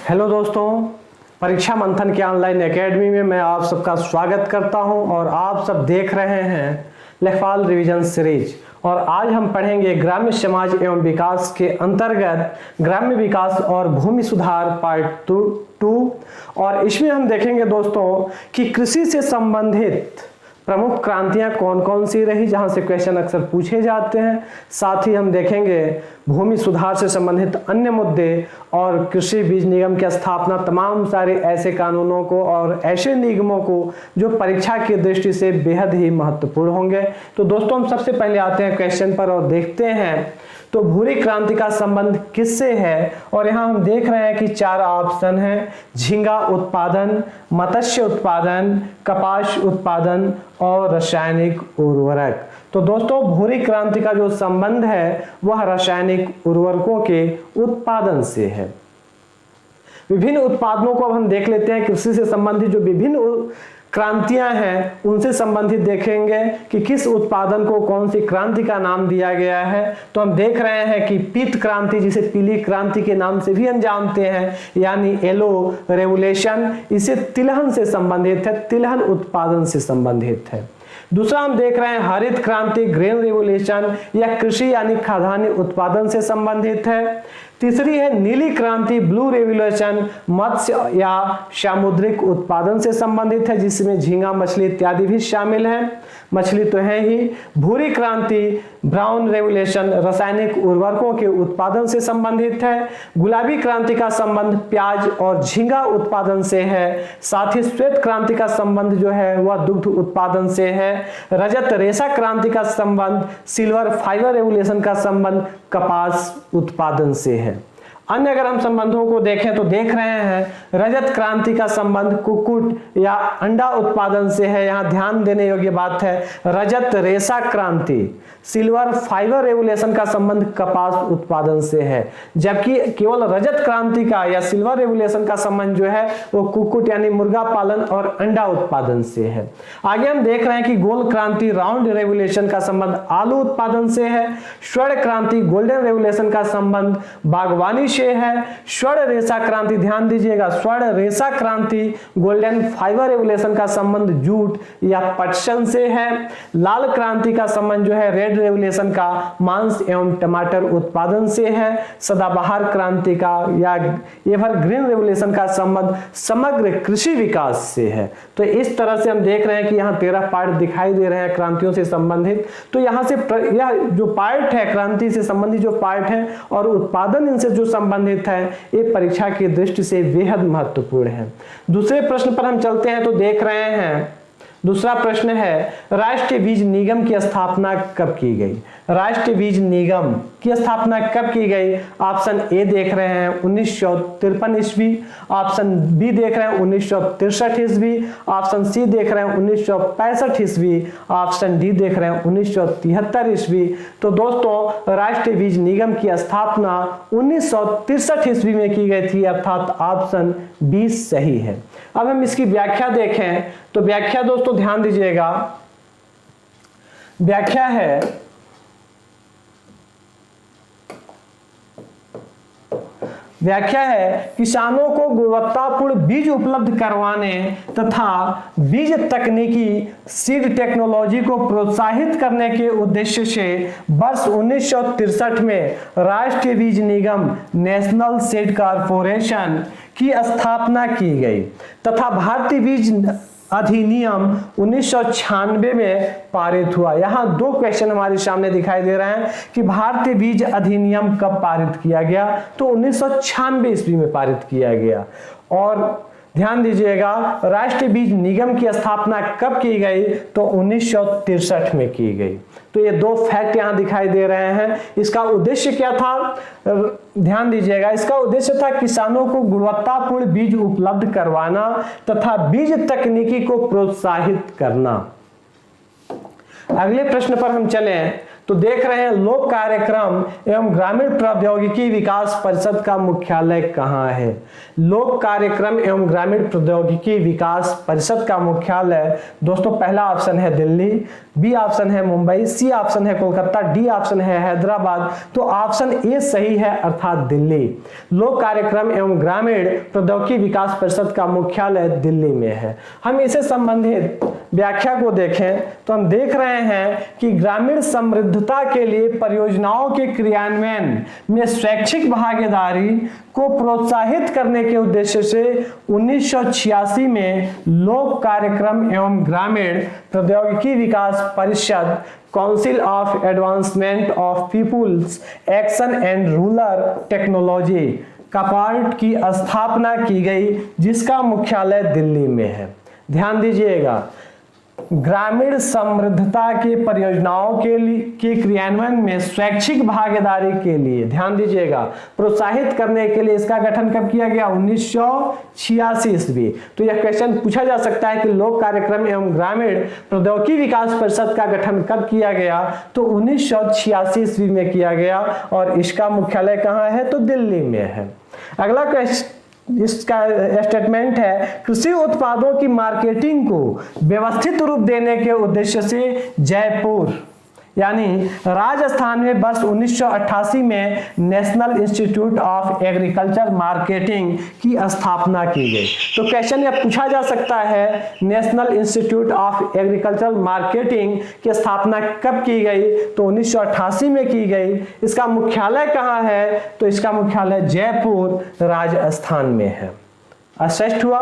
Hello दोस्तों, परीक्षा मंथन के ऑनलाइन एकेडमी में मैं आप सबका स्वागत करता हूं और आप सब देख रहे हैं लेखपाल रिवीजन सीरीज। और आज हम पढ़ेंगे ग्राम्य समाज एवं विकास के अंतर्गत ग्राम्य विकास और भूमि सुधार पार्ट 2। और इसमें हम देखेंगे दोस्तों कि कृषि से संबंधित प्रमुख क्रांतियां कौन कौन सी रही, जहां से क्वेश्चन अक्सर पूछे जाते हैं। साथ ही हम देखेंगे भूमि सुधार से संबंधित अन्य मुद्दे और कृषि बीज निगम की स्थापना, तमाम सारे ऐसे कानूनों को और ऐसे निगमों को जो परीक्षा की दृष्टि से बेहद ही महत्वपूर्ण होंगे। तो दोस्तों हम सबसे पहले आते हैं क्वेश्चन पर और देखते हैं तो भूरी क्रांति का संबंध किससे है। और यहाँ हम देख रहे हैं कि 4 ऑप्शन हैं: झींगा उत्पादन, मत्स्य उत्पादन, कपास उत्पादन और रासायनिक उर्वरक। तो दोस्तों भूरी क्रांति का जो संबंध है वह रासायनिक उर्वरकों के उत्पादन से है। विभिन्न उत्पादनों को अब हम देख लेते हैं। कृषि से संबंधित जो विभिन्न क्रांतियां हैं उनसे संबंधित देखेंगे कि किस उत्पादन को कौन सी क्रांति का नाम दिया गया है। तो हम देख रहे हैं कि पीत क्रांति, जिसे पीली क्रांति के नाम से भी हम जानते हैं, यानी येलो रेवोल्यूशन, इसे तिलहन से संबंधित है, तिलहन उत्पादन से संबंधित है। दूसरा हम देख रहे हैं हरित क्रांति, ग्रेन रेवोल्यूशन, या कृषि यानी खाद्यान्न उत्पादन से संबंधित है। तीसरी है नीली क्रांति, ब्लू रेवोल्यूशन, मत्स्य या सामुद्रिक उत्पादन से संबंधित है, जिसमें झींगा मछली इत्यादि भी शामिल है, मछली तो है ही। भूरी क्रांति, ब्राउन रेवोल्यूशन, रासायनिक उर्वरकों के उत्पादन से संबंधित है। गुलाबी क्रांति का संबंध प्याज और झींगा उत्पादन से है। साथ ही श्वेत क्रांति का संबंध जो है वह दुग्ध उत्पादन से है। रजत रेशा क्रांति का संबंध, सिल्वर फाइबर रेवोल्यूशन का संबंध कपास उत्पादन से है। अन्य अगर हम संबंधों को देखें तो देख रहे हैं रजत क्रांति का संबंध कुक्कुट या अंडा उत्पादन से है। यहाँ ध्यान देने योग्य बात है, रजत रेशा क्रांति, सिल्वर फाइबर रेवोल्यूशन का संबंध कपास उत्पादन से है, जबकि केवल रजत क्रांति का या सिल्वर रेवोल्यूशन का संबंध जो है वो कुक्कुट यानी मुर्गा पालन और अंडा उत्पादन से है। आगे हम देख रहे हैं कि गोल्ड क्रांति, राउंड रेवोल्यूशन का संबंध आलू उत्पादन से है। स्वर्ण क्रांति, गोल्डन रेवोल्यूशन का संबंध बागवानी से है। स्वर्ण रेशा क्रांति, ध्यान दीजिएगा, स्वर्ण रेशा क्रांति, गोल्डन फाइबर रेवोल्यूशन का संबंध जूट या पटसन से है। लाल क्रांति का संबंध जो है रेड रेवोल्यूशन का मांस एवं टमाटर उत्पादन से है। सदाबहार क्रांति का या एवरग्रीन रेवोल्यूशन का संबंध समग्र कृषि विकास से है। तो इस तरह से हम देख रहे हैं कि यहाँ 13 पार्ट दिखाई दे रहे हैं क्रांतियों से संबंधित। तो यहाँ से यह जो पार्ट है, क्रांति से संबंधित जो पार्ट है और उत्पादन इनसे जो संबंधित है, ये परीक्षा की दृष्टि से बेहद महत्वपूर्ण है। दूसरे प्रश्न पर हम चलते हैं तो देख रहे हैं, दूसरा प्रश्न है राष्ट्रीय बीज निगम की स्थापना कब की गई। राष्ट्रीय बीज निगम की स्थापना कब की गई? ऑप्शन ए देख रहे हैं 1953 ईस्वी, ऑप्शन बी देख रहे हैं 1963 ईस्वी, ऑप्शन सी देख रहे हैं 1965 ईस्वी, ऑप्शन डी देख रहे हैं 1973 ईस्वी। तो दोस्तों राष्ट्रीय बीज निगम की स्थापना 1963 ईस्वी में की गई थी, अर्थात ऑप्शन बी सही है। अब हम इसकी व्याख्या देखें तो व्याख्या दोस्तों ध्यान दीजिएगा, व्याख्या है किसानों को गुणवत्तापूर्ण बीज उपलब्ध करवाने तथा बीज तकनीकी सीड टेक्नोलॉजी को प्रोत्साहित करने के उद्देश्य से वर्ष 1963 में राष्ट्रीय बीज निगम नेशनल सीड कॉर्पोरेशन की स्थापना की गई तथा भारतीय बीज अधिनियम 1996 में पारित हुआ। यहाँ 2 क्वेश्चन हमारे सामने दिखाई दे रहे हैं कि भारतीय बीज अधिनियम कब पारित किया गया, तो 1996 ईस्वी में पारित किया गया। और ध्यान दीजिएगा राष्ट्रीय बीज निगम की स्थापना कब की गई, तो 1963 में की गई। तो ये 2 फैक्ट यहाँ दिखाई दे रहे हैं। इसका उद्देश्य क्या था, ध्यान दीजिएगा, इसका उद्देश्य था किसानों को गुणवत्तापूर्ण बीज उपलब्ध करवाना तथा बीज तकनीकी को प्रोत्साहित करना। अगले प्रश्न पर हम चलें तो देख रहे हैं लोक कार्यक्रम एवं ग्रामीण प्रौद्योगिकी विकास परिषद का मुख्यालय कहाँ है। लोक कार्यक्रम एवं ग्रामीण प्रौद्योगिकी विकास परिषद का मुख्यालय दोस्तों पहला ऑप्शन है दिल्ली, बी ऑप्शन है मुंबई, सी ऑप्शन है कोलकाता, डी ऑप्शन है हैदराबाद। तो ऑप्शन ए सही है, अर्थात दिल्ली। लोक कार्यक्रम एवं ग्रामीण प्रौद्योगिकी विकास परिषद का मुख्यालय दिल्ली में है। हम इसे संबंधित व्याख्या को देखें तो हम देख रहे हैं कि ग्रामीण समृद्धता के लिए परियोजनाओं के क्रियान्वयन में स्वैच्छिक भागीदारी को प्रोत्साहित करने के उद्देश्य से 1986 में लोक कार्यक्रम एवं ग्रामीण प्रौद्योगिकी विकास परिषद council of advancement of peoples action and rural technology CAPART की स्थापना की गई, जिसका मुख्यालय दिल्ली में है। ध्यान दीजिएगा, ग्रामीण समृद्धता की परियोजनाओं के क्रियान्वयन में स्वैच्छिक भागीदारी के लिए, ध्यान दीजिएगा, प्रोत्साहित करने के लिए इसका गठन कब किया गया? 1986 ईस्वी। तो यह क्वेश्चन पूछा जा सकता है कि लोक कार्यक्रम एवं ग्रामीण प्रौद्योगिकी विकास परिषद का गठन कब किया गया? तो 1986 ईस्वी में किया गया, और इसका मुख्यालय कहाँ है? तो दिल्ली में है। अगला क्वेश्चन, इसका स्टेटमेंट है, कृषि उत्पादों की मार्केटिंग को व्यवस्थित रूप देने के उद्देश्य से जयपुर यानी राजस्थान में वर्ष 1988 में national institute of agriculture marketing की स्थापना की गई। तो क्वेश्चन यह पूछा जा सकता है, national institute of agriculture marketing की स्थापना कब की गई? तो 1988 में की गई। इसका मुख्यालय कहाँ है? तो इसका मुख्यालय जयपुर राजस्थान में है। स्पष्ट हुआ?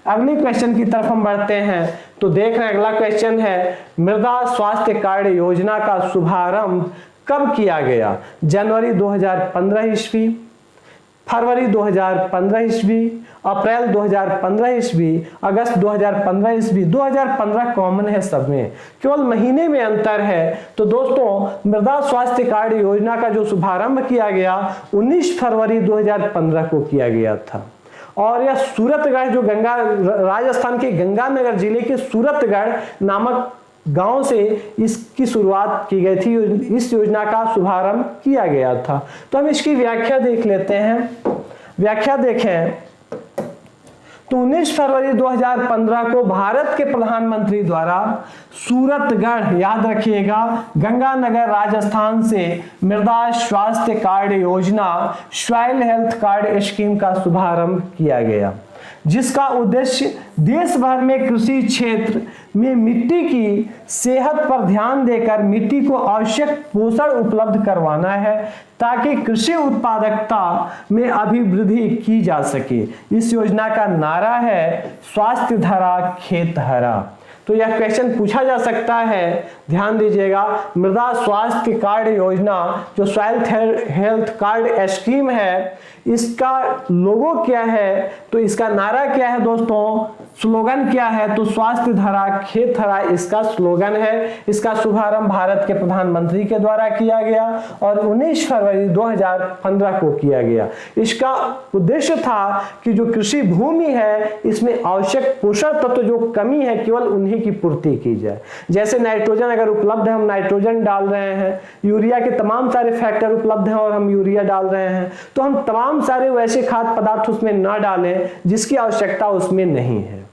अगली क्वेश्चन की तरफ हम बढ़ते हैं तो देख रहे हैं, अगला क्वेश्चन है, मृदा स्वास्थ्य कार्ड योजना का शुभारंभ कब किया गया? जनवरी 2015 ईस्वी, फरवरी 2015 ईस्वी, अप्रैल 2015 ईस्वी, अगस्त 2015 ईस्वी। 2015 कॉमन है सब में, केवल महीने में अंतर है। तो दोस्तों, मृदा स्वास्थ्य कार्ड योजना का जो शुभारंभ किया गया 19 फरवरी 2015 को किया गया था। और यह सूरतगढ़, जो राजस्थान के गंगानगर जिले के सूरतगढ़ नामक गांव से इसकी शुरुआत की गई थी, इस योजना का शुभारंभ किया गया था। तो हम इसकी व्याख्या देख लेते हैं। व्याख्या देखें तो 19 फरवरी 2015 को भारत के प्रधानमंत्री द्वारा सूरतगढ़, याद रखिएगा, गंगानगर राजस्थान से मृदा स्वास्थ्य कार्ड योजना, सॉइल हेल्थ कार्ड स्कीम का शुभारंभ किया गया, जिसका उद्देश्य देश भर में कृषि क्षेत्र में मिट्टी की सेहत पर ध्यान देकर मिट्टी को आवश्यक पोषण उपलब्ध करवाना है, ताकि कृषि उत्पादकता में अभिवृद्धि की जा सके। इस योजना का नारा है, स्वास्थ्य धरा खेत हरा। तो यह क्वेश्चन पूछा जा सकता है, ध्यान दीजिएगा, मृदा स्वास्थ्य कार्ड योजना जो सॉइल हेल्थ कार्ड स्कीम है, इसका लोगो क्या है? तो इसका नारा क्या है दोस्तों? स्लोगन क्या है? तो स्वास्थ्य धरा खेत हरा इसका स्लोगन है। इसका शुभारंभ भारत के प्रधानमंत्री के द्वारा किया गया और 19 फरवरी 2015 को किया गया। इसका उद्देश्य था कि जो कृषि भूमि है इसमें आवश्यक पोषक तत्व जो कमी है केवल उन्हीं की पूर्ति की जाए। जैसे नाइट्रोजन अगर उपलब्ध है, हम नाइट्रोजन डाल रहे हैं, यूरिया के तमाम सारे फैक्टर उपलब्ध हैं और हम यूरिया डाल रहे हैं, तो हम तमाम सारे वैसे खाद्य पदार्थ उसमें न डालें जिसकी आवश्यकता उसमें नहीं है।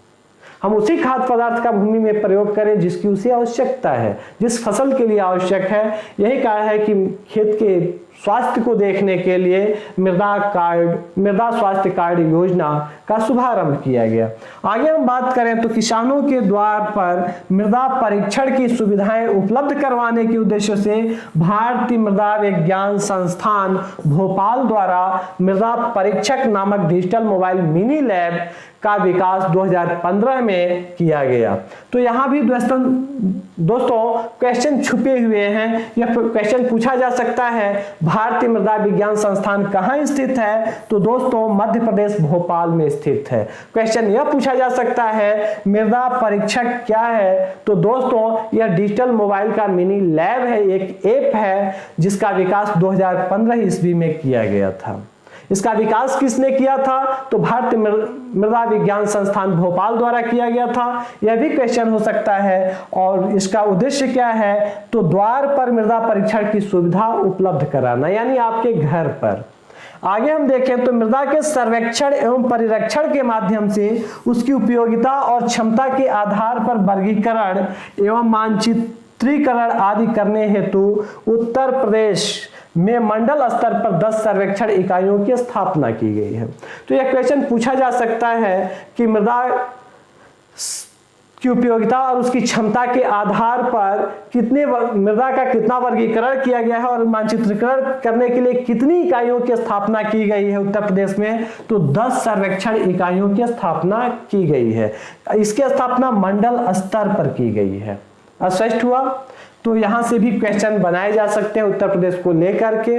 हम उसी खाद्य पदार्थ का भूमि में प्रयोग करें जिसकी उसे आवश्यकता है, जिस फसल के लिए आवश्यक है। यही कारण है कि खेत के स्वास्थ्य को देखने के लिए मृदा स्वास्थ्य कार्ड योजना का शुभारंभ किया गया। आगे हम बात करें तो किसानों के द्वार पर मृदा परीक्षण की सुविधाएं उपलब्ध करवाने के उद्देश्य से भारतीय मृदा विज्ञान संस्थान भोपाल द्वारा मृदा परीक्षक नामक डिजिटल मोबाइल मिनी लैब का विकास 2015 में किया गया। तो यहाँ भी दोस्तों क्वेश्चन छुपे हुए हैं। यह क्वेश्चन पूछा जा सकता है, भारतीय मृदा विज्ञान संस्थान कहाँ स्थित है? तो दोस्तों मध्य प्रदेश भोपाल में स्थित है। क्वेश्चन यह पूछा जा सकता है, मृदा परीक्षक क्या है? तो दोस्तों यह डिजिटल मोबाइल का मिनी लैब है, एक ऐप है जिसका विकास 2015 ईस्वी में किया गया था। इसका विकास किसने किया था? तो भारतीय मृदा विज्ञान संस्थान भोपाल द्वारा किया गया था। यह भी क्वेश्चन हो सकता है। और इसका उद्देश्य क्या है? तो द्वार पर मृदा परीक्षण की सुविधा उपलब्ध कराना, यानी आपके घर पर। आगे हम देखें तो मृदा के सर्वेक्षण एवं परिरक्षण के माध्यम से उसकी उपयोगिता और क्षमता के आधार पर वर्गीकरण एवं मानचित्रित सुदृढ़ीकरण आदि करने हेतु उत्तर प्रदेश में मंडल स्तर पर 10 सर्वेक्षण इकाइयों की स्थापना की गई है। तो यह क्वेश्चन पूछा जा सकता है कि मृदा की उपयोगिता और उसकी क्षमता के आधार पर कितने मृदा का कितना वर्गीकरण किया गया है और मानचित्रीकरण करने के लिए कितनी इकाइयों की स्थापना की गई है उत्तर प्रदेश में, तो 10 सर्वेक्षण इकाइयों की स्थापना की गई है। इसकी स्थापना मंडल स्तर पर की गई है। स्पष्ट हुआ? तो यहां से भी क्वेश्चन बनाए जा सकते हैं उत्तर प्रदेश को लेकर के।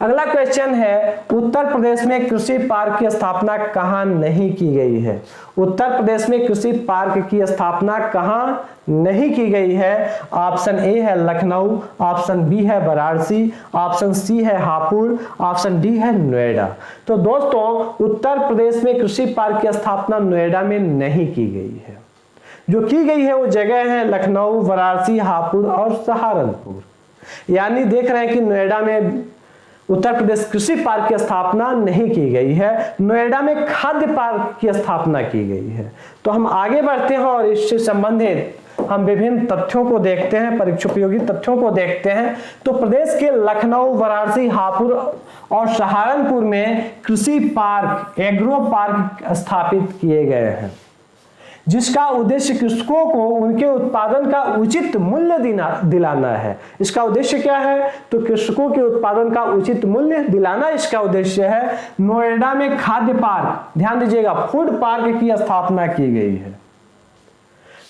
अगला क्वेश्चन है, उत्तर प्रदेश में कृषि पार्क की स्थापना कहां नहीं की गई है? उत्तर प्रदेश में कृषि पार्क की स्थापना कहां नहीं की गई है? ऑप्शन ए है लखनऊ, ऑप्शन बी है वाराणसी, ऑप्शन सी है हापुड़, ऑप्शन डी है नोएडा। तो दोस्तों उत्तर प्रदेश में कृषि पार्क की स्थापना नोएडा में नहीं की गई है। जो की गई है वो जगह है लखनऊ, वाराणसी, हापुड़ और सहारनपुर। यानी देख रहे हैं कि नोएडा में उत्तर प्रदेश कृषि पार्क की स्थापना नहीं की गई है, नोएडा में खाद्य पार्क की स्थापना की गई है। तो हम आगे बढ़ते हैं और इससे संबंधित हम विभिन्न तथ्यों को देखते हैं, परीक्षोपयोगी तथ्यों को देखते हैं। तो प्रदेश के लखनऊ, वाराणसी, हापुड़ और सहारनपुर में कृषि पार्क, एग्रो पार्क स्थापित किए गए हैं, जिसका उद्देश्य कृषकों को उनके उत्पादन का उचित मूल्य दिलाना है। इसका उद्देश्य क्या है? तो कृषकों के उत्पादन का उचित मूल्य दिलाना इसका उद्देश्य है। नोएडा में खाद्य पार्क, ध्यान दीजिएगा, फूड पार्क की स्थापना की गई है।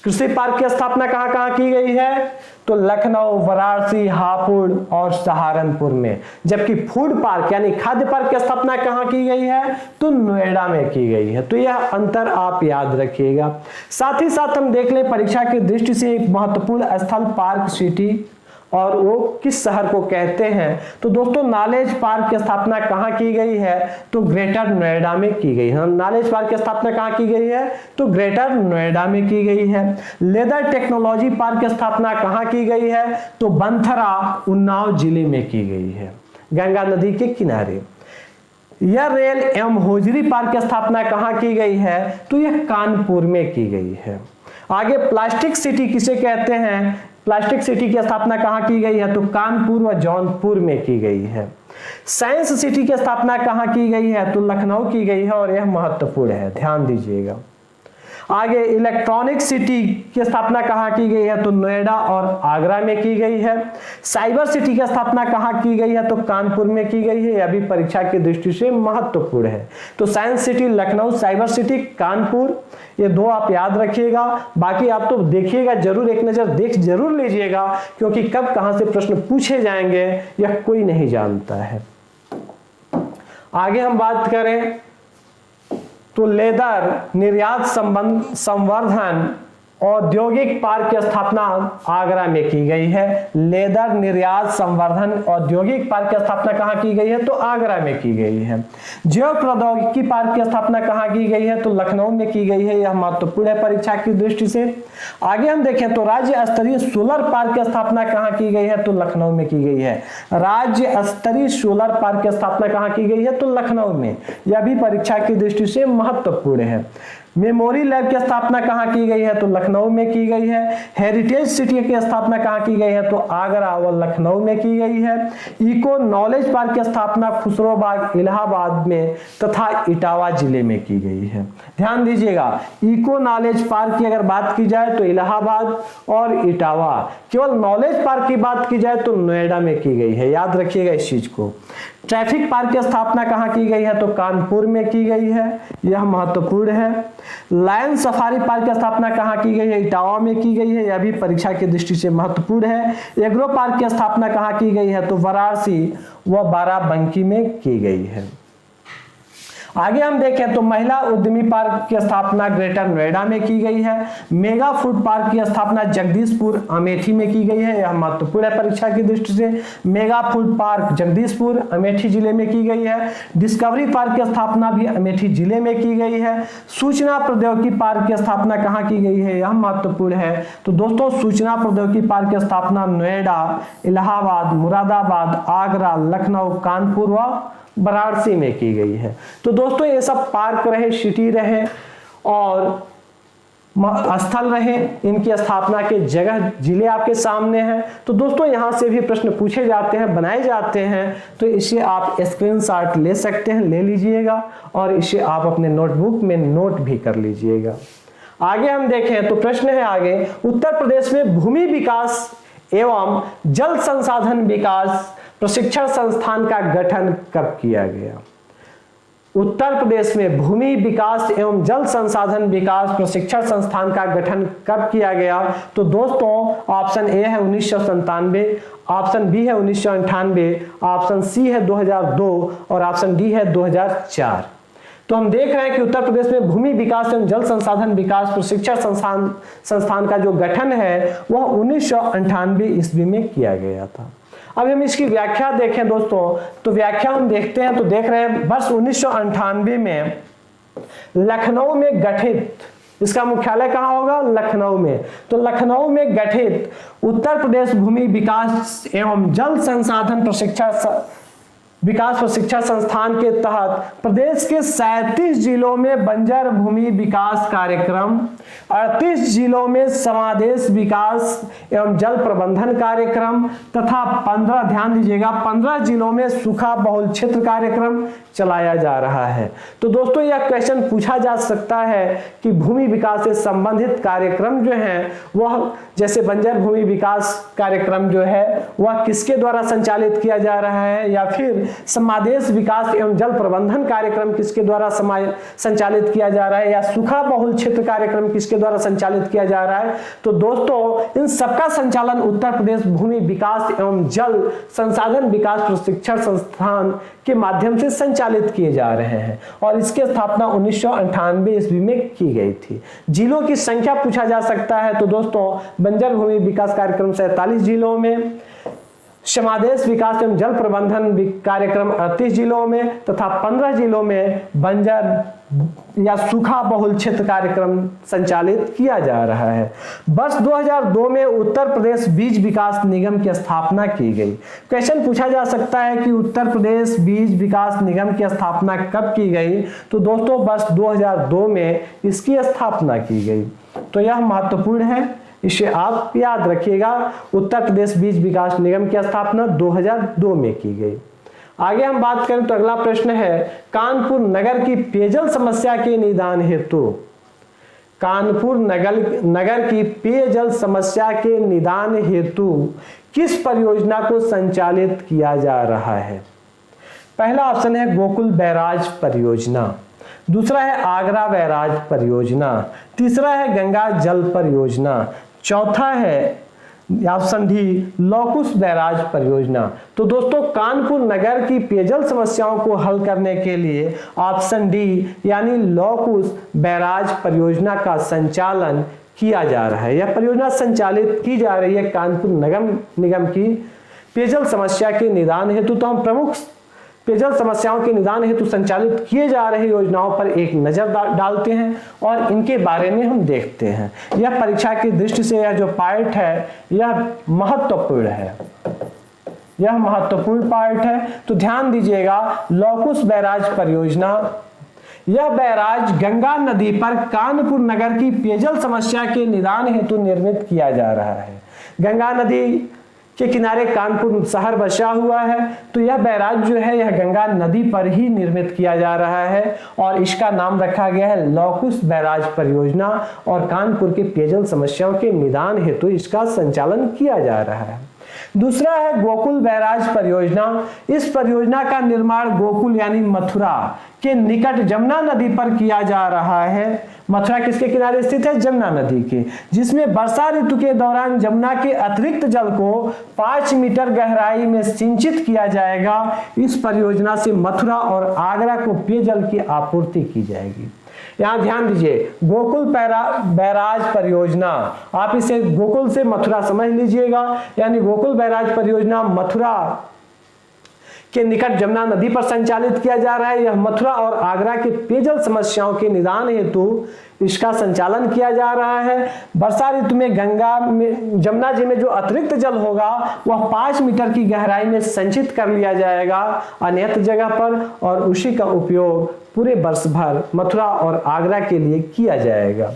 कृषि पार्क की स्थापना कहां कहां की गई है? तो लखनऊ, वाराणसी, हापुड़ और सहारनपुर में। जबकि फूड पार्क यानी खाद्य पार्क की स्थापना कहां की गई है? तो नोएडा में की गई है। तो यह अंतर आप याद रखिएगा। साथ ही साथ हम देख लें परीक्षा की दृष्टि से एक महत्वपूर्ण स्थल पार्क सिटी और वो किस शहर को कहते हैं। तो दोस्तों नॉलेज पार्क की स्थापना कहां की गई है? तो ग्रेटर नोएडा में की गई है। नॉलेज पार्क की स्थापना कहां की गई है? तो ग्रेटर नोएडा में की गई है। लेदर टेक्नोलॉजी पार्क की स्थापना कहां की गई है? तो बंथरा, उन्नाव जिले में की गई है, गंगा नदी के किनारे। यह रेल एवं होजरी पार्क की स्थापना कहां की गई है? तो यह कानपुर में की गई है। आगे प्लास्टिक सिटी किसे कहते हैं? प्लास्टिक सिटी की स्थापना कहां की गई है? तो कानपुर व जौनपुर में की गई है। साइंस सिटी की स्थापना कहां की गई है? तो लखनऊ की गई है और यह महत्वपूर्ण है, ध्यान दीजिएगा। आगे इलेक्ट्रॉनिक सिटी की स्थापना कहां की गई है? तो नोएडा और आगरा में की गई है। साइबर सिटी की स्थापना कहां की गई है? तो कानपुर में की गई है। यह भी परीक्षा की दृष्टि से महत्वपूर्ण है। तो science city Lucknow, cyber city Kanpur, ये दो आप याद रखिएगा। बाकी आप तो देखिएगा जरूर, एक नजर देख जरूर लीजिएगा, क्योंकि कब कहां से प्रश्न पूछे जाएंगे यह कोई नहीं जानता है। आगे हम बात करें तो लेदर निर्यात संवर्धन औद्योगिक पार्क की स्थापना आगरा में की गई है। लेदर निर्यात संवर्धन औद्योगिक पार्क की स्थापना कहां की गई है? तो आगरा में की गई है। जैव प्रौद्योगिकी पार्क की स्थापना कहां की गई है? तो लखनऊ में की गई है। यह महत्वपूर्ण है परीक्षा की दृष्टि से। आगे हम देखें तो राज्य स्तरीय सोलर पार्क की स्थापना कहां की गई है? तो लखनऊ में की गई है। राज्य स्तरीय सोलर पार्क की स्थापना कहां की गई है? तो लखनऊ में। यह भी परीक्षा की दृष्टि से महत्वपूर्ण है। मेमोरी लैब की स्थापना कहां की गई है? तो लखनऊ में की गई है। हेरिटेज सिटी की स्थापना कहां की गई है? तो आगरा व लखनऊ में की गई है। इको नॉलेज पार्क की स्थापना खुसरोबाग, इलाहाबाद में तथा इटावा जिले में की गई है। ध्यान दीजिएगा, इको नॉलेज पार्क की अगर बात की जाए तो इलाहाबाद और इटावा, केवल नॉलेज पार्क की बात की जाए तो नोएडा में की गई है। याद रखिएगा इस चीज को। ट्रैफिक पार्क की स्थापना कहां की गई है? तो कानपुर में की गई है। यह महत्वपूर्ण है। लायन सफारी पार्क की स्थापना कहां की गई है? इटावा में की गई है। यह भी परीक्षा की दृष्टि से महत्वपूर्ण है। एग्रो पार्क की स्थापना कहां की गई है? तो वाराणसी व बाराबंकी में की गई है। आगे हम देखें तो महिला उद्यमी पार्क की स्थापना ग्रेटर नोएडा में की गई है। मेगा फूड पार्क की स्थापना जगदीशपुर अमेठी में की गई है। यह महत्वपूर्ण है परीक्षा की दृष्टि से। Mega food park Jagdishpur Amethi जिले में की गई है। डिस्कवरी पार्क की स्थापना भी अमेठी जिले में की गई है। सूचना प्रौद्योगिकी पार्क की स्थापना कहां की गई है? यह महत्वपूर्ण है। तो दोस्तों सूचना प्रौद्योगिकी पार्क की स्थापना नोएडा, इलाहाबाद, मुरादाबाद, आगरा, लखनऊ, कानपुर व वाराणसी में की गई है। तो दोस्तों ये सब पार्क रहे, सिटी रहे और स्थल रहे, इनकी स्थापना के जगह जिले आपके सामने हैं। तो दोस्तों यहां से भी प्रश्न पूछे जाते हैं, बनाए जाते हैं, तो इसे आप स्क्रीनशॉट ले सकते हैं, ले लीजिएगा और इसे आप अपने नोटबुक में नोट भी कर लीजिएगा। आगे हम देखें तो प्रश्न है आगे, उत्तर प्रदेश में भूमि विकास एवं जल संसाधन विकास प्रशिक्षण संस्थान का गठन कब किया गया? उत्तर प्रदेश में भूमि विकास एवं जल संसाधन विकास प्रशिक्षण संस्थान का गठन कब किया गया? तो दोस्तों ऑप्शन ए है 1997, ऑप्शन बी है 1998, ऑप्शन सी है 2002 और ऑप्शन डी है 2004। तो हम देख रहे हैं कि उत्तर प्रदेश में भूमि विकास एवं जल संसाधन विकास प्रशिक्षण संस्थान का जो गठन है वह 1998 ईस्वी में किया गया था। अब हम इसकी व्याख्या देखें दोस्तों, तो व्याख्या हम देखते हैं तो देख रहे हैं वर्ष 1998 में लखनऊ में गठित, इसका मुख्यालय कहां होगा? लखनऊ में। तो लखनऊ में गठित उत्तर प्रदेश भूमि विकास एवं जल संसाधन विकास प्रशिक्षण संस्थान के तहत प्रदेश के 37 जिलों में बंजर भूमि विकास कार्यक्रम, 38 जिलों में समादेश विकास एवं जल प्रबंधन कार्यक्रम तथा 15, ध्यान दीजिएगा, 15 जिलों में सूखा बहुल क्षेत्र कार्यक्रम चलाया जा रहा है। तो दोस्तों यह क्वेश्चन पूछा जा सकता है कि भूमि विकास से संबंधित कार्यक्रम जो है वह, जैसे बंजर भूमि विकास कार्यक्रम जो है वह किसके द्वारा संचालित किया जा रहा है, या फिर समादेश विकास एवं जल प्रबंधन कार्यक्रम किसके द्वारा संचालित किया जा रहा है, या सूखा बहुल क्षेत्र कार्यक्रम किसके द्वारा संचालित किया जा रहा है? तो दोस्तों इन सबका संचालन उत्तर प्रदेश भूमि विकास एवं जल संसाधन विकास प्रशिक्षण संस्थान के माध्यम से संचालित किए जा रहे हैं और इसकी स्थापना 1998 ईस्वी में की गई थी। जिलों की संख्या पूछा जा सकता है, तो दोस्तों बंजर भूमि विकास कार्यक्रम 47 जिलों में, समादेश विकास एवं जल प्रबंधन कार्यक्रम 38 जिलों में तथा 15 जिलों में बंजर या सूखा बहुल क्षेत्र कार्यक्रम संचालित किया जा रहा है। वर्ष 2002 में उत्तर प्रदेश बीज विकास निगम की स्थापना की गई। क्वेश्चन पूछा जा सकता है कि उत्तर प्रदेश बीज विकास निगम की स्थापना कब की गई? तो दोस्तों वर्ष 2002 में इसकी स्थापना की गई। तो यह महत्वपूर्ण है, इसे आप याद रखिएगा। उत्तर प्रदेश बीज विकास निगम की स्थापना 2002 में की गई। आगे हम बात करें तो अगला प्रश्न है, कानपुर नगर की पेयजल समस्या के निदान हेतु, कानपुर नगर की पेयजल समस्या के निदान हेतु किस परियोजना को संचालित किया जा रहा है? पहला ऑप्शन है गोकुल बैराज परियोजना, दूसरा है आगरा बैराज परियोजना, तीसरा है गंगा जल परियोजना, चौथा है ऑप्शन डी लौकुश बैराज परियोजना। तो दोस्तों कानपुर नगर की पेयजल समस्याओं को हल करने के लिए ऑप्शन डी यानी लौकुश बैराज परियोजना का संचालन किया जा रहा है। यह परियोजना संचालित की जा रही है कानपुर निगम की पेयजल समस्या के निदान हेतु। तो हम प्रमुख पेयजल समस्याओं के निदान हेतु संचालित किए जा रहे योजनाओं पर एक नजर डालते हैं और इनके बारे में हम देखते हैं। यह परीक्षा की दृष्टि से यह जो पार्ट है यह महत्वपूर्ण है, यह महत्वपूर्ण पार्ट है। तो ध्यान दीजिएगा, लौकुश बैराज परियोजना, यह बैराज गंगा नदी पर कानपुर नगर की पेयजल समस्या के निदान हेतु निर्मित किया जा रहा है। गंगा नदी के किनारे कानपुर शहर बसा हुआ है, तो यह बैराज जो है यह गंगा नदी पर ही निर्मित किया जा रहा है और इसका नाम रखा गया है लौकुश बैराज परियोजना और कानपुर के पेयजल समस्याओं के निदान हेतु इसका संचालन किया जा रहा है। दूसरा है गोकुल बैराज परियोजना। इस परियोजना का निर्माण गोकुल यानी मथुरा के निकट जमुना नदी पर किया जा रहा है। मथुरा किसके किनारे स्थित है? जमुना नदी के, जिसमें वर्षा ऋतु के दौरान जमुना के अतिरिक्त जल को 5 मीटर गहराई में सिंचित किया जाएगा। इस परियोजना से मथुरा और आगरा को पेयजल की आपूर्ति की जाएगी। यहां ध्यान दीजिए, गोकुल बैराज परियोजना, आप इसे गोकुल से मथुरा समझ लीजिएगा, यानी गोकुल बैराज परियोजना मथुरा के निकट जमुना नदी पर संचालित किया जा रहा है। यह मथुरा और आगरा के पेयजल समस्याओं के निदान हेतु इसका संचालन किया जा रहा है। वर्षा ऋतु में जमुना जी में जो अतिरिक्त जल होगा वह 5 मीटर की गहराई में संचित कर लिया जाएगा अन्यत्र जगह पर और उसी का उपयोग पूरे वर्ष भर मथुरा और आगरा के लिए किया जाएगा।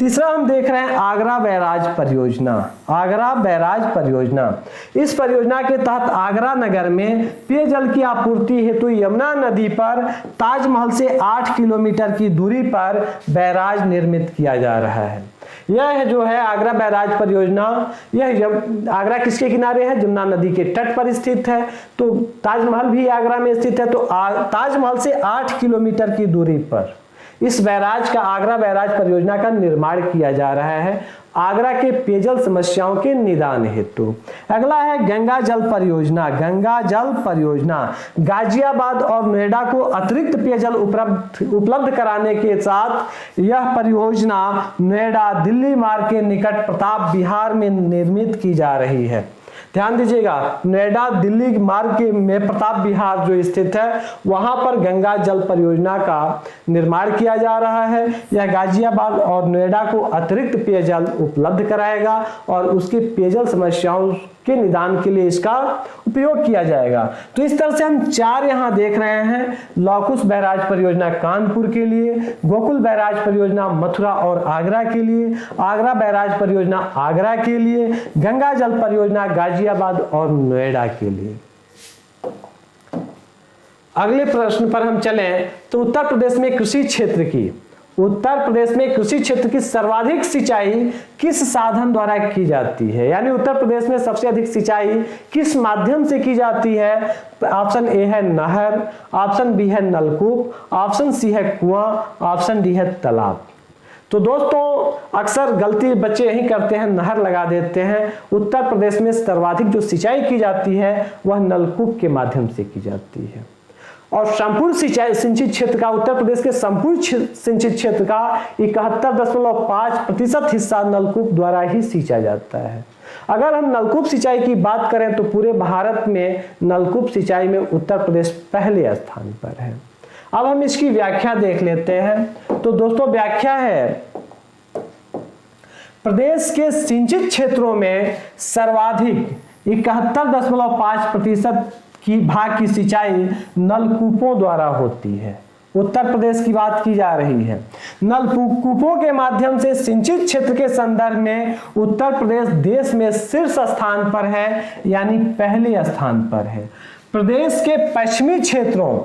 तीसरा हम देख रहे हैं आगरा बैराज परियोजना। आगरा बैराज परियोजना, इस परियोजना के तहत आगरा नगर में पेयजल की आपूर्ति हेतु यमुना नदी पर ताजमहल से 8 किलोमीटर की दूरी पर बैराज निर्मित किया जा रहा है। यह जो है आगरा बैराज परियोजना, यह आगरा किसके किनारे है? जमुना नदी के तट पर स्थित है। तो ताजमहल भी आगरा में स्थित है, तो ताजमहल से 8 किलोमीटर की दूरी पर इस बैराज का, आगरा बैराज परियोजना का निर्माण किया जा रहा है आगरा के पेयजल समस्याओं के निदान हेतु। अगला है गंगा जल परियोजना। गंगा जल परियोजना गाजियाबाद और नोएडा को अतिरिक्त पेयजल उपलब्ध कराने के साथ यह परियोजना नोएडा दिल्ली मार्ग के निकट प्रताप बिहार में निर्मित की जा रही है। ध्यान दीजिएगा, नोएडा दिल्ली मार्ग के में प्रताप बिहार जो स्थित है वहां पर गंगा जल परियोजना का निर्माण किया जा रहा है। यह गाजियाबाद और नोएडा को अतिरिक्त पेयजल उपलब्ध कराएगा और उसकी पेयजल समस्याओं के निदान के लिए इसका उपयोग किया जाएगा। तो इस तरह से हम 4 यहां देख रहे हैं। लौकुश बैराज परियोजना कानपुर के लिए, गोकुल बैराज परियोजना मथुरा और आगरा के लिए, आगरा बैराज परियोजना आगरा के लिए, गंगा जल परियोजना गाजियाबाद और नोएडा के लिए। अगले प्रश्न पर हम चलें तो उत्तर प्रदेश में कृषि क्षेत्र की सर्वाधिक सिंचाई किस साधन द्वारा की जाती है? यानी उत्तर प्रदेश में सबसे अधिक सिंचाई किस माध्यम से की जाती है? ऑप्शन ए है नहर, ऑप्शन बी है नलकूप, ऑप्शन सी है कुआं, ऑप्शन डी है तालाब। तो दोस्तों अक्सर गलती बच्चे यही करते हैं, नहर लगा देते हैं। उत्तर प्रदेश में सर्वाधिक जो सिंचाई की जाती है वह नलकूप के माध्यम से की जाती है और संपूर्ण सिंचित क्षेत्र का, उत्तर प्रदेश के संपूर्ण सिंचित क्षेत्र का 71.5% हिस्सा नलकूप द्वारा ही सींचा जाता है। अगर हम नलकूप सिंचाई की बात करें तो पूरे भारत में नलकूप सिंचाई में उत्तर प्रदेश पहले स्थान पर है। अब हम इसकी व्याख्या देख लेते हैं। तो दोस्तों व्याख्या है, प्रदेश के सिंचित क्षेत्रों में सर्वाधिक 71.5% की भाग की सिंचाई नलकूपों द्वारा होती है। उत्तर प्रदेश की बात की जा रही है। नलकूपों के माध्यम से सिंचित क्षेत्र के संदर्भ में उत्तर प्रदेश देश में शीर्ष स्थान पर है, यानी पहले स्थान पर है। प्रदेश के पश्चिमी क्षेत्रों,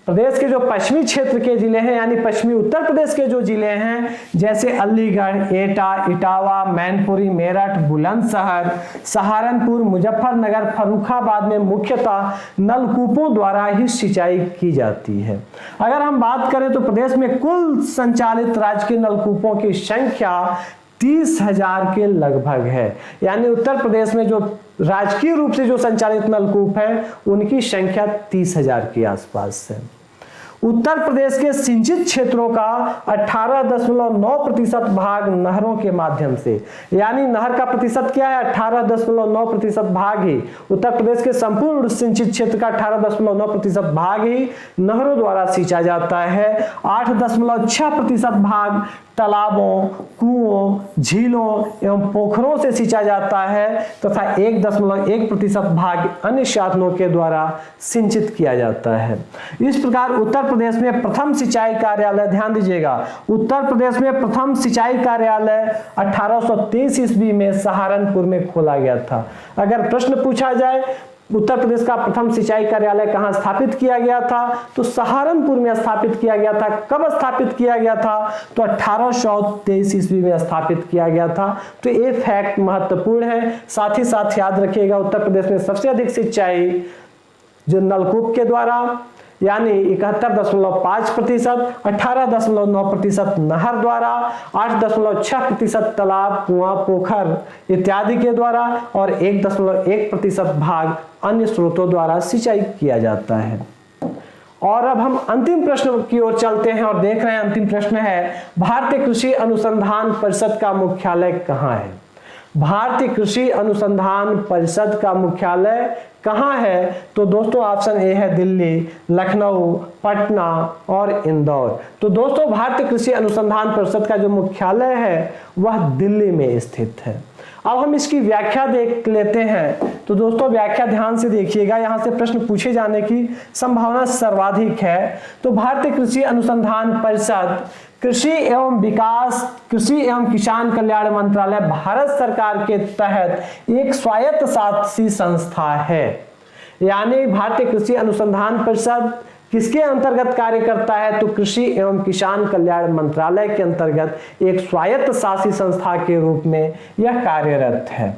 प्रदेश के जो पश्चिमी क्षेत्र के जिले हैं, यानी पश्चिमी उत्तर प्रदेश के जो जिले हैं, जैसे अलीगढ़, एटा, इटावा, मैनपुरी, मेरठ, बुलंदशहर, सहारनपुर, मुजफ्फरनगर, फर्रुखाबाद में मुख्यतः नलकूपों द्वारा ही सिंचाई की जाती है। अगर हम बात करें तो प्रदेश में कुल संचालित राजकीय नलकूपों की संख्या 30,000 के लगभग है। यानी उत्तर प्रदेश में जो राजकीय रूप से जो संचालित नलकूप है उनकी संख्या 30,000 के आसपास है। उत्तर प्रदेश के सिंचित क्षेत्रों का 18.9% भाग नहरों के माध्यम से, यानी नहर का प्रतिशत क्या है? 18.9% भाग ही उत्तर प्रदेश के संपूर्ण सिंचित क्षेत्र का 18.9% भाग ही नहरों द्वारा सींचा जाता है। 8.6% भाग तालाबों, कुओं, झीलों एवं पोखरों से सींचा जाता है तथा 1.1% भाग अन्य साधनों के द्वारा सिंचित किया जाता है। इस प्रकार उत्तर प्रदेश में प्रथम सिंचाई कार्यालय, ध्यान दीजिएगा, उत्तर प्रदेश में प्रथम सिंचाई कार्यालय 1823 ईस्वी में सहारनपुर में खोला गया था। अगर प्रश्न पूछा जाए उत्तर प्रदेश का प्रथम सिंचाई कार्यालय कहां स्थापित किया गया था, तो सहारनपुर में स्थापित किया गया था। कब स्थापित किया गया था? तो 1823 ईस्वी में स्थापित किया गया था। तो ये फैक्ट महत्वपूर्ण है, साथ ही साथ याद रखिएगा उत्तर प्रदेश में सबसे अधिक सिंचाई जो नलकूप के द्वारा, यानी 71.5%, 18.9% नहर द्वारा, 8.6% तालाब, कुआं, पोखर इत्यादि के द्वारा और 1.1% भाग अन्य स्रोतों द्वारा सिंचाई किया जाता है। और अब हम अंतिम प्रश्न की ओर चलते हैं और देख रहे हैं, अंतिम प्रश्न है, भारतीय कृषि अनुसंधान परिषद का मुख्यालय कहाँ है? भारतीय कृषि अनुसंधान परिषद का मुख्यालय कहाँ है? तो दोस्तों ऑप्शन ए है दिल्ली, लखनऊ, पटना और इंदौर। तो दोस्तों भारतीय कृषि अनुसंधान परिषद का जो मुख्यालय है वह दिल्ली में स्थित है। अब हम इसकी व्याख्या देख लेते हैं। तो दोस्तों व्याख्या ध्यान से देखिएगा, यहाँ से प्रश्न पूछे जाने की संभावना सर्वाधिक है। तो भारतीय कृषि अनुसंधान परिषद कृषि एवं विकास, कृषि एवं किसान कल्याण मंत्रालय भारत सरकार के तहत एक स्वायत्त शासी संस्था है। यानी भारतीय कृषि अनुसंधान परिषद किसके अंतर्गत कार्य करता है? तो कृषि एवं किसान कल्याण मंत्रालय के अंतर्गत एक स्वायत्त शासी संस्था के रूप में यह कार्यरत है।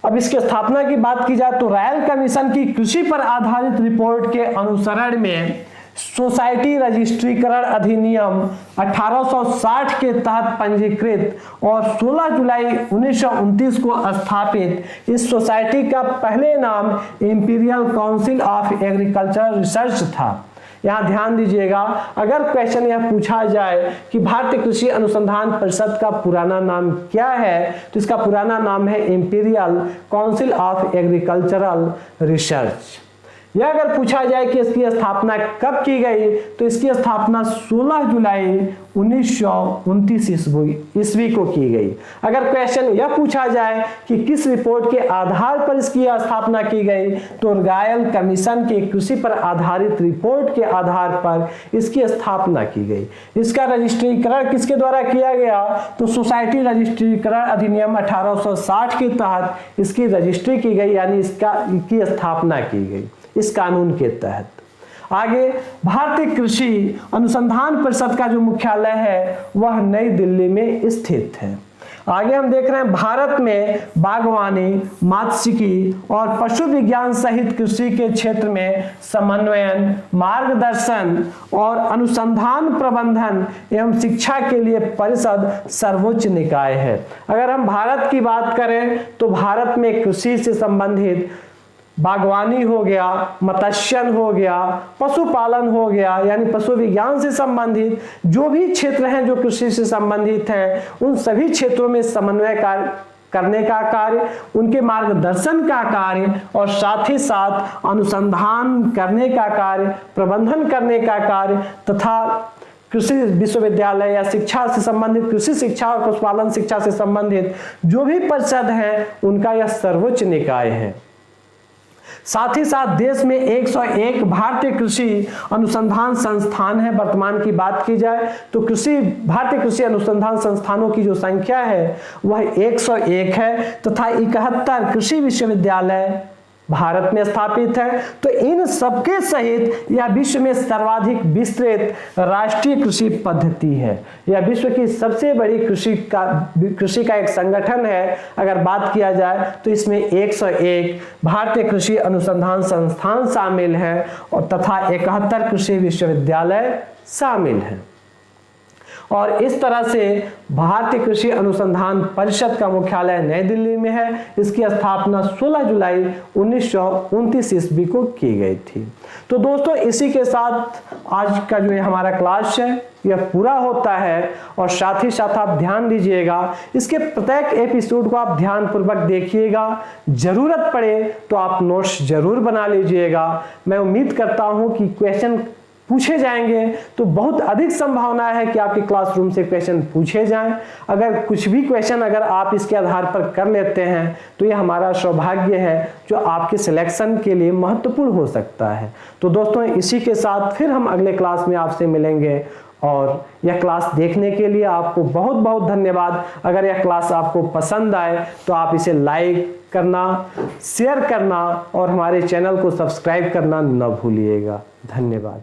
अब इसकी स्थापना की बात की जाए तो रॉयल कमीशन की कृषि पर आधारित रिपोर्ट के अनुसरण में सोसाइटी रजिस्ट्रीकरण अधिनियम 1860 के तहत पंजीकृत और 16 जुलाई 1929 को स्थापित इस सोसाइटी का पहले नाम imperial council of agricultural research था। यहाँ ध्यान दीजिएगा, अगर क्वेश्चन यह पूछा जाए कि भारतीय कृषि अनुसंधान परिषद का पुराना नाम क्या है, तो इसका पुराना नाम है imperial council of agricultural research. यह अगर पूछा जाए कि इसकी स्थापना कब की गई, तो इसकी स्थापना 16 जुलाई 1929 ईस्वी को की गई। अगर क्वेश्चन यह पूछा जाए कि किस रिपोर्ट के आधार पर इसकी स्थापना की गई, तो रॉयल कमीशन के कृषि पर आधारित रिपोर्ट के आधार पर इसकी स्थापना की गई। इसका रजिस्ट्रीकरण किसके द्वारा किया गया? तो सोसाइटी रजिस्ट्रीकरण अधिनियम 1860 के तहत इसकी रजिस्ट्री की गई, यानी इसकी स्थापना की गई इस कानून के तहत। आगे भारतीय कृषि अनुसंधान परिषद का जो मुख्यालय है वह नई दिल्ली में स्थित है। आगे हम देख रहे हैं भारत में बागवानी, मात्स्यिकी और पशु विज्ञान सहित कृषि के क्षेत्र में समन्वयन, मार्गदर्शन और अनुसंधान प्रबंधन एवं शिक्षा के लिए परिषद सर्वोच्च निकाय है। अगर हम भारत की बात करें तो भारत में कृषि से संबंधित बागवानी हो गया, मत्स्यन हो गया, पशुपालन हो गया, यानी पशु विज्ञान से संबंधित जो भी क्षेत्र हैं जो कृषि से संबंधित हैं, उन सभी क्षेत्रों में समन्वय करने का कार्य, उनके मार्गदर्शन का कार्य और साथ ही साथ अनुसंधान करने का कार्य, प्रबंधन करने का कार्य तथा कृषि विश्वविद्यालय या शिक्षा से संबंधित, कृषि शिक्षा और पशुपालन शिक्षा से संबंधित जो भी परिषद हैं उनका यह सर्वोच्च निकाय है। साथ ही साथ देश में 101 भारतीय कृषि अनुसंधान संस्थान है। वर्तमान की बात की जाए तो भारतीय कृषि अनुसंधान संस्थानों की जो संख्या है वह 101 है तथा 71 कृषि विश्वविद्यालय भारत में स्थापित है। तो इन सबके सहित यह विश्व में सर्वाधिक विस्तृत राष्ट्रीय कृषि पद्धति है। यह विश्व की सबसे बड़ी कृषि का एक संगठन है। अगर बात किया जाए तो इसमें 101 भारतीय कृषि अनुसंधान संस्थान शामिल हैं और तथा 71 कृषि विश्वविद्यालय शामिल हैं। और इस तरह से भारतीय कृषि अनुसंधान परिषद का मुख्यालय नई दिल्ली में है। इसकी स्थापना 16 जुलाई 1929 ईस्वी को की गई थी। तो दोस्तों इसी के साथ आज का जो हमारा क्लास है यह पूरा होता है। और साथ ही साथ आप ध्यान दीजिएगा, इसके प्रत्येक एपिसोड को आप ध्यान पूर्वक देखिएगा। जरूरत पड़े तो आप नोट्स जरूर बना लीजिएगा। मैं उम्मीद करता हूं कि क्वेश्चन पूछे जाएंगे तो बहुत अधिक संभावना है कि आपके क्लासरूम से क्वेश्चन पूछे जाएं। अगर कुछ भी क्वेश्चन अगर आप इसके आधार पर कर लेते हैं तो ये हमारा सौभाग्य है जो आपके सिलेक्शन के लिए महत्वपूर्ण हो सकता है। तो दोस्तों इसी के साथ फिर हम अगले क्लास में आपसे मिलेंगे और यह क्लास देखने के लिए आपको बहुत बहुत धन्यवाद। अगर यह क्लास आपको पसंद आए तो आप इसे लाइक करना, शेयर करना और हमारे चैनल को सब्सक्राइब करना न भूलिएगा। धन्यवाद।